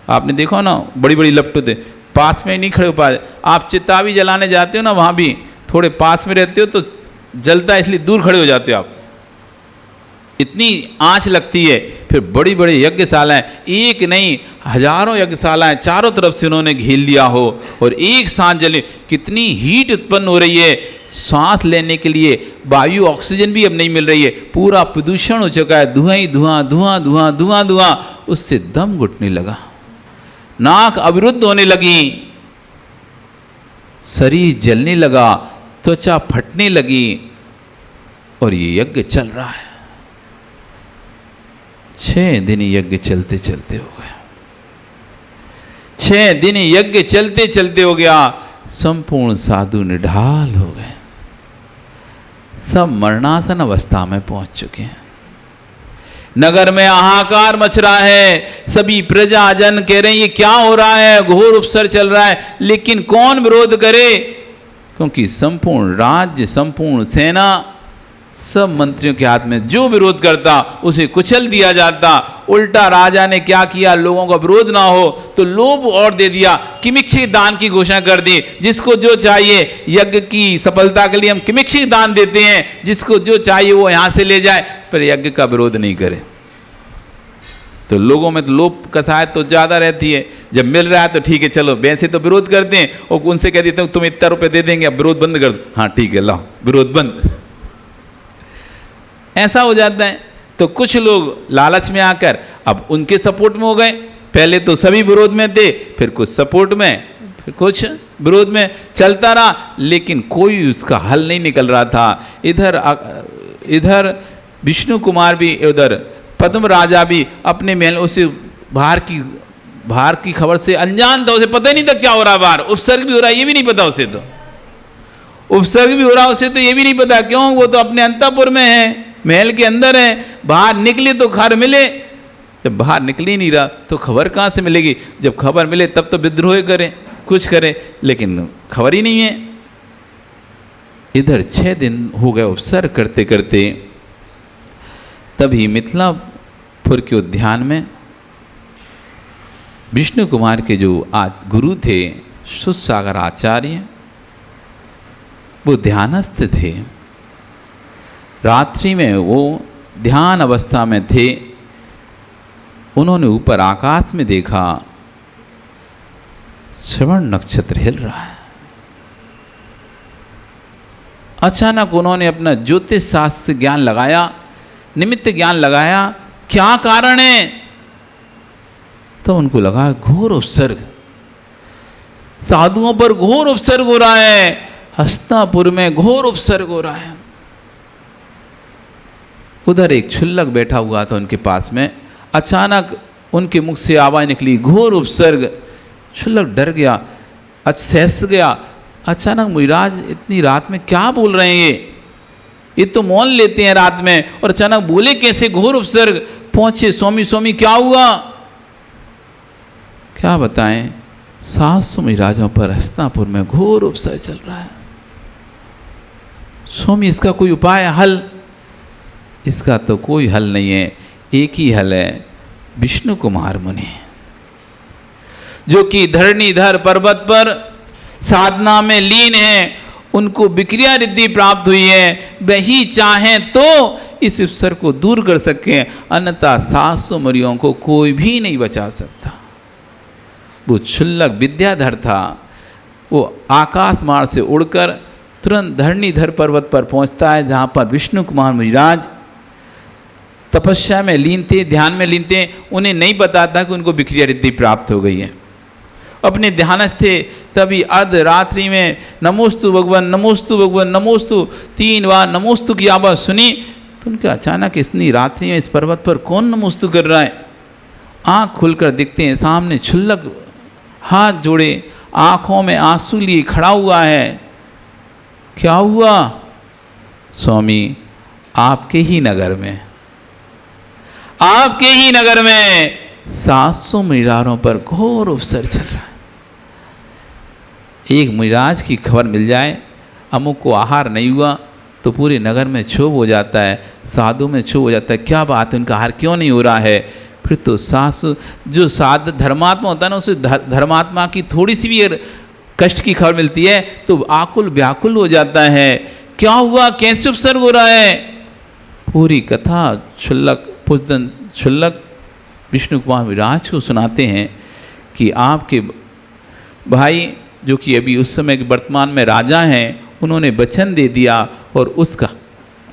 आपने देखो ना बड़ी बड़ी लपटों थे, पास में नहीं खड़े हो पाए। आप चिता भी जलाने जाते हो ना, वहाँ भी थोड़े पास में रहते हो तो जलता है, इसलिए दूर खड़े हो जाते हो आप, इतनी आंच लगती है। फिर बड़ी बड़ी यज्ञशालाएं, एक नहीं हजारों यज्ञशालाएं चारों तरफ से उन्होंने घेर लिया हो और एक साथ जले। कितनी हीट उत्पन्न हो रही है, सांस लेने के लिए वायु ऑक्सीजन भी अब नहीं मिल रही है, पूरा प्रदूषण हो चुका है, धुआं ही धुआं, धुआं धुआं धुआं धुआं, उससे दम घुटने लगा, नाक अवरुद्ध होने लगी, शरीर जलने लगा, त्वचा फटने लगी और ये यज्ञ चल रहा है। 6 दिन यज्ञ चलते चलते हो गया, 6 दिन यज्ञ चलते चलते हो गया। संपूर्ण साधु निढाल हो गए, सब मरणासन अवस्था में पहुंच चुके हैं। नगर में हाहाकार मच रहा है, सभी प्रजाजन कह रहे हैं ये क्या हो रहा है, घोर उपसर चल रहा है, लेकिन कौन विरोध करे, क्योंकि संपूर्ण राज्य, संपूर्ण सेना, सब मंत्रियों के हाथ में, जो विरोध करता उसे कुचल दिया जाता। उल्टा राजा ने क्या किया, लोगों का विरोध ना हो तो लोभ और दे दिया, किमिक्षिक दान की घोषणा कर दी, जिसको जो चाहिए, यज्ञ की सफलता के लिए हम किमिक्षिक दान देते हैं, जिसको जो चाहिए वो यहाँ से ले जाए, पर यज्ञ का विरोध नहीं करे। तो लोगों में तो लोभ कसायत तो ज़्यादा रहती है, जब मिल रहा है तो ठीक है चलो, वैसे तो विरोध करते हैं और उनसे कह देते हैं तुम इतना रुपये दे देंगे, अब विरोध बंद कर दो, हाँ ठीक है लाओ विरोध बंद, ऐसा हो जाता है। तो कुछ लोग लालच में आकर अब उनके सपोर्ट में हो गए, पहले तो सभी विरोध में थे, फिर कुछ सपोर्ट में, फिर कुछ विरोध में, चलता रहा, लेकिन कोई उसका हल नहीं निकल रहा था। इधर विष्णु कुमार भी, उधर पद्म राजा भी अपने महल, उसे बाहर की बाहर की खबर से अनजान था, उसे पता ही नहीं था क्या हो रहा है बाहर। उपसर्ग भी हो रहा है ये भी नहीं पता उसे, तो उपसर्ग भी हो रहा है उसे तो ये भी नहीं पता। क्यों? वो तो अपने अंतःपुर में है, महल के अंदर है। बाहर निकले तो खबर मिले, जब बाहर निकल ही नहीं रहा तो खबर कहाँ से मिलेगी? जब खबर मिले तब तो विद्रोह करे, कुछ करे, लेकिन खबर ही नहीं है। इधर 6 दिन हो गए उपसर्ग करते करते। तभी मिथिलापुर के उद्यान में विष्णु कुमार के जो गुरु थे सुसागर आचार्य, वो ध्यानस्थ थे। रात्रि में वो ध्यान अवस्था में थे। उन्होंने ऊपर आकाश में देखा श्रवण नक्षत्र हिल रहा है। अचानक उन्होंने अपना ज्योतिष शास्त्र ज्ञान लगाया, निमित्त ज्ञान लगाया, क्या कारण है? तो उनको लगा घोर उपसर्ग, साधुओं पर घोर उपसर्ग हो रहा है, हस्तिनापुर में घोर उपसर्ग हो रहा है। उधर एक क्षुल्लक बैठा हुआ था उनके पास में। अचानक उनके मुख से आवाज निकली घोर उपसर्ग। क्षुल्लक डर गया, सहस गया। अचानक मुनिराज इतनी रात में क्या बोल रहे हैं? ये तो मौन लेते हैं रात में, और अचानक बोले कैसे घोर उपसर्ग? पहुंचे, स्वामी स्वामी क्या हुआ? क्या बताएं, 700 मुनिराजों पर हस्तिनापुर में घोर उपसर्ग चल रहा है। स्वामी इसका कोई उपाय, हल? इसका तो कोई हल नहीं है, एक ही हल है, विष्णु कुमार मुनि जो कि धरणीधर पर्वत पर साधना में लीन है, उनको विक्रिया रिद्धि प्राप्त हुई है, वही चाहें तो इस उपसर्ग को दूर कर सके, अन्यथा 700 मुनियों को कोई भी नहीं बचा सकता। वो क्षुल्लक विद्याधर था। वो आकाश मार्ग से उड़कर तुरंत धरणीधर पर्वत पर पहुंचता है, जहां पर विष्णु कुमार मुनिराज तपस्या में लीन थे, ध्यान में लीन थे। उन्हें नहीं पता था कि उनको विक्रिया रिद्धि प्राप्त हो गई है। अपने ध्यानस्थ थे, तभी अर्ध रात्रि में नमोस्तु भगवान, नमोस्तु भगवान, नमोस्तु 3 बार नमोस्तु की आवाज़ सुनी। तो उनके अचानक इतनी रात्रि में इस पर्वत पर कौन नमोस्तु कर रहा है? आँख खुलकर देखते हैं सामने क्षुल्लक हाथ जोड़े, आँखों में आंसू लिए खड़ा हुआ है। क्या हुआ? स्वामी आपके ही नगर में, आपके ही नगर में 700 मुनिराजों पर घोर उपसर्ग चल रहा है। एक मुनिराज की खबर मिल जाए, अमुक को आहार नहीं हुआ, तो पूरे नगर में क्षोभ हो जाता है, साधु में क्षोभ हो जाता है। क्या बात है, उनका आहार क्यों नहीं हो रहा है? फिर तो सासु जो साध धर्मात्मा होता है ना, उसे धर्मात्मा की थोड़ी सी भी कष्ट की खबर मिलती है तो आकुल व्याकुल हो जाता है। क्या हुआ, कैसे उपसर्ग हो रहा है? पूरी कथा क्षुल्लक विष्णु कुमार मुनिराज को सुनाते हैं कि आपके भाई जो कि अभी उस समय के वर्तमान में राजा हैं, उन्होंने वचन दे दिया, और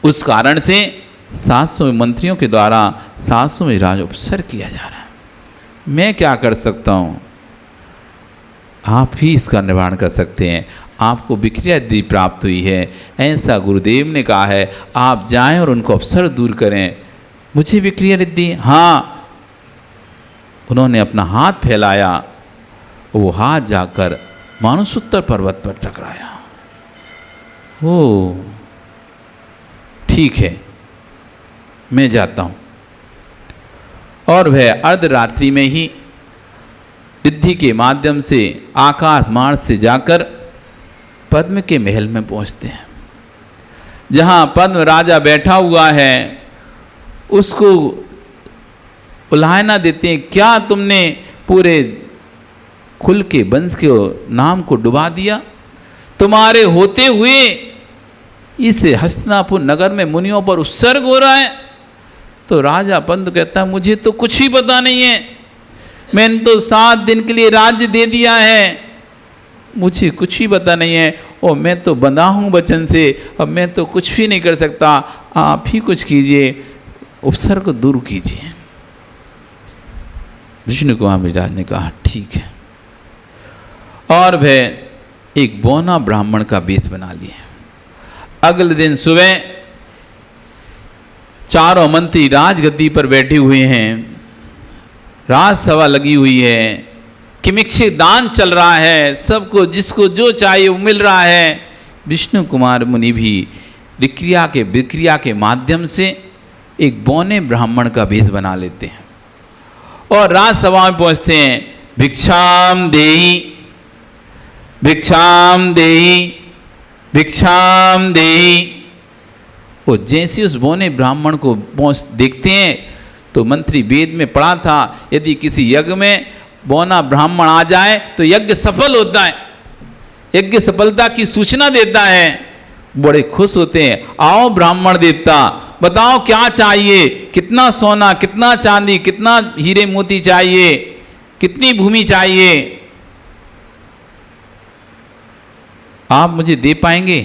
उस कारण से 700 मंत्रियों के द्वारा 700 मुनिराज उपसर्ग किया जा रहा है। मैं क्या कर सकता हूँ? आप ही इसका निवारण कर सकते हैं। आपको विक्रिया रिद्धि प्राप्त हुई है, ऐसा गुरुदेव ने कहा है। आप जाएं और उनको उपसर्ग दूर करें। मुझे विक्रिया रिद्धि? हाँ। उन्होंने अपना हाथ फैलाया, वो हाथ जाकर मानसोत्तर पर्वत पर टकराया। ओ ठीक है, मैं जाता हूँ। और वह अर्धरात्रि में ही रिद्धि के माध्यम से आकाश मार्ग से जाकर पद्म के महल में पहुँचते हैं, जहाँ पद्म राजा बैठा हुआ है। उसको उलाहना देते हैं, क्या तुमने पूरे कुल के वंश के नाम को डुबा दिया? तुम्हारे होते हुए इस हस्तिनापुर नगर में मुनियों पर उत्सर्ग हो रहा है। तो राजा पंत कहता है, मुझे तो कुछ ही पता नहीं है, मैंने तो 7 दिन के लिए राज्य दे दिया है, मुझे कुछ ही पता नहीं है, और मैं तो बंधा हूँ वचन से, अब मैं तो कुछ भी नहीं कर सकता, आप ही कुछ कीजिए, उपसर्ग को दूर कीजिए। विष्णु कुमार मुनिराज ने कहा ठीक है, और वह एक बौना ब्राह्मण का वेश बना लिए। अगले दिन सुबह चारों मंत्री राजगद्दी पर बैठे हुए हैं। राजसभा लगी हुई है, किमिक्षिक दान चल रहा है, सबको जिसको जो चाहिए वो मिल रहा है। विष्णु कुमार मुनि भी विक्रिया के माध्यम से एक बौने ब्राह्मण का भेष बना लेते हैं और राजसभा में पहुंचते हैं। भिक्षाम देहि, भिक्षाम देहि, भिक्षाम देहि। वो जैसे उस बौने ब्राह्मण को देखते हैं तो मंत्री वेद में पढ़ा था, यदि किसी यज्ञ में बौना ब्राह्मण आ जाए तो यज्ञ सफल होता है, यज्ञ सफलता की सूचना देता है। बड़े खुश होते हैं, आओ ब्राह्मण देवता बताओ क्या चाहिए, कितना सोना, कितना चांदी, कितना हीरे मोती चाहिए, कितनी भूमि चाहिए, आप मुझे दे पाएंगे?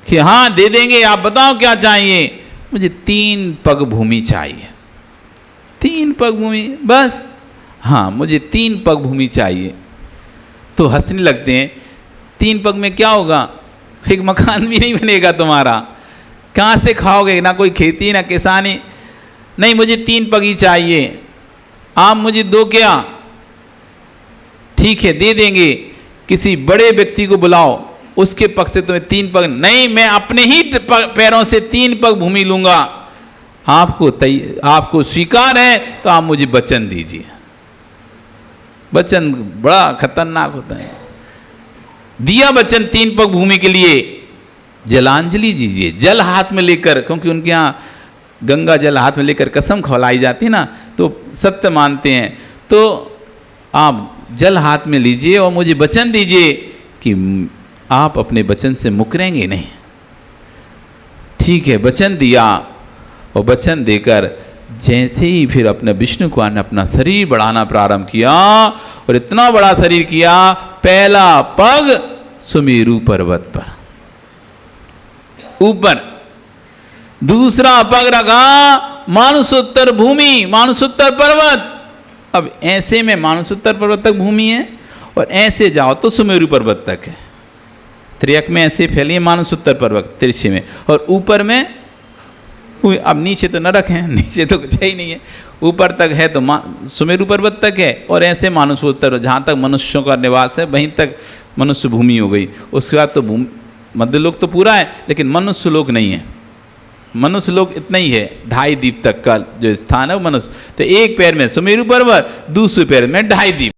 कि हाँ दे देंगे, आप बताओ क्या चाहिए? मुझे 3 पग भूमि चाहिए। 3 पग भूमि बस? हाँ मुझे 3 पग भूमि चाहिए। तो हंसने लगते हैं, 3 पग में क्या होगा? एक मकान भी नहीं बनेगा तुम्हारा, कहाँ से खाओगे? ना कोई खेती ना किसानी। नहीं मुझे 3 पग ही चाहिए, आप मुझे दो क्या? ठीक है दे देंगे, किसी बड़े व्यक्ति को बुलाओ, उसके पग से तुम्हें 3 पग। नहीं मैं अपने ही पैरों से 3 पग भूमि लूंगा। आपको स्वीकार है तो आप मुझे वचन दीजिए। वचन बड़ा खतरनाक होता है। दिया वचन 3 पग भूमि के लिए, जलांजलि दीजिए, जल हाथ में लेकर, क्योंकि उनके यहाँ गंगा जल हाथ में लेकर कसम खौलाई जाती है ना, तो सत्य मानते हैं। तो आप जल हाथ में लीजिए और मुझे वचन दीजिए कि आप अपने वचन से मुकरेंगे नहीं। ठीक है वचन दिया, और वचन देकर जैसे ही फिर अपने विष्णु कुमार ने अपना शरीर बढ़ाना प्रारंभ किया, और इतना बड़ा शरीर किया, पहला पग सुमेरु पर्वत पर ऊपर, दूसरा पग रखा मानसोत्तर भूमि, मानसोत्तर पर्वत। अब ऐसे में मानसोत्तर पर्वत तक भूमि है, और ऐसे जाओ तो सुमेरु पर्वत तक है। त्रियक में ऐसे फैली है मानसोत्तर पर्वत तिरछे में, और ऊपर में अब नीचे तो न रखें, नीचे तो कुछ ही नहीं है, ऊपर तक है तो सुमेरु पर्वत तक है, और ऐसे मानसोत्तर जहाँ तक मनुष्यों का निवास है वहीं तक मनुष्य भूमि हो गई। उसके बाद तो मध्य लोक तो पूरा है, लेकिन मनुष्य लोक नहीं है। मनुष्य लोक इतना ही है, 2.5 द्वीप तक का जो स्थान है वो मनुष्य। तो एक पैर में सुमेरु पर्वत, दूसरे पैर में 2.5 द्वीप।